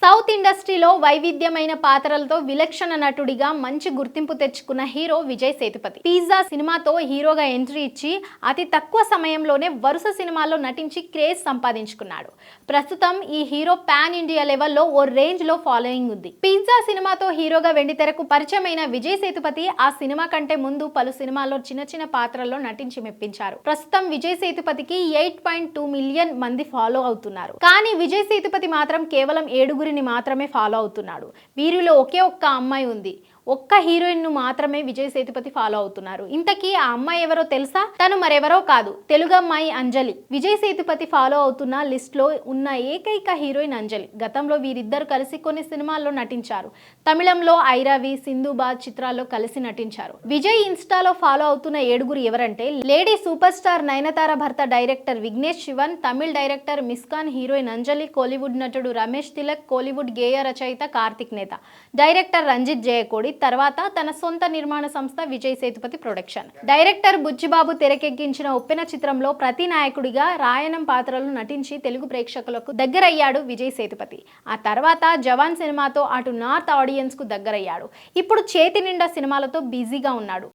South ఇండస్ట్రీలో వైవిధ్యమైన పాత్రలతో విలక్షణ నటుడిగా మంచి గుర్తింపు తెచ్చుకున్న హీరో విజయ్ సేతుపతి. పిజ్జా సినిమాతో హీరోగా ఎంట్రీ ఇచ్చి అతి తక్కువ సమయంలోనే వరుస సినిమాల్లో నటించి క్రేజ్ సంపాదించుకున్నాడు. ప్రస్తుతం ఈ హీరో పాన్ ఇండియా లెవెల్లో ఓ రేంజ్ లో ఫాలోయింగ్ ఉంది. పిజ్జా సినిమాతో హీరోగా వెండితెరకు పరిచయమైన విజయ్ సేతుపతి ఆ సినిమా కంటే ముందు పలు సినిమాల్లో చిన్న చిన్న పాత్రల్లో నటించి మెప్పించారు. ప్రస్తుతం విజయ్ సేతుపతికి 8.2 మిలియన్ మంది ఫాలో అవుతున్నారు. కానీ విజయ్ సేతుపతి మాత్రం కేవలం 7 మాత్రమే ఫాలో అవుతున్నాడు. వీరిలో ఒకే ఒక్క అమ్మాయి ఉంది. ఒక్క హీరోయిన్ ను మాత్రమే విజయ్ సేతుపతి ఫాలో అవుతున్నారు. ఇంతకీ ఆ అమ్మాయి ఎవరో తెలుసా? తను మరెవరో కాదు, తెలుగు అమ్మాయి అంజలి. విజయ్ సేతుపతి ఫాలో అవుతున్న లిస్ట్ లో ఉన్న ఏకైక హీరోయిన్ అంజలి. గతంలో వీరిద్దరు కలిసి కొన్ని సినిమాల్లో నటించారు. తమిళంలో ఐరావి, సింధుబాద్ చిత్రాల్లో కలిసి నటించారు. విజయ్ ఇన్స్టాలో ఫాలో అవుతున్న 7 ఎవరంటే లేడీ సూపర్ స్టార్ నయనతార భర్త director Vignesh Shivan, Tamil director Mysskin, heroine Anjali, Kollywood నటుడు రమేష్ తిలక్, కోలీవుడ్ గేయ రచయిత కార్తిక్ నేత, డైరెక్టర్ రంజిత్ జయకోడి, తర్వాత తన సొంత నిర్మాణ సంస్థ విజయ్ సేతుపతి ప్రొడక్షన్. డైరెక్టర్ బుచ్చిబాబు తెరకెక్కించిన ఉప్పెన చిత్రంలో ప్రతి నాయకుడిగా రాయనం పాత్రలు నటించి తెలుగు ప్రేక్షకులకు దగ్గరయ్యాడు విజయ్ సేతుపతి. ఆ తర్వాత జవాన్ సినిమాతో అటు నార్త్ ఆడియన్స్ కు దగ్గరయ్యాడు. ఇప్పుడు చేతి నిండా సినిమాలతో బిజీగా ఉన్నాడు.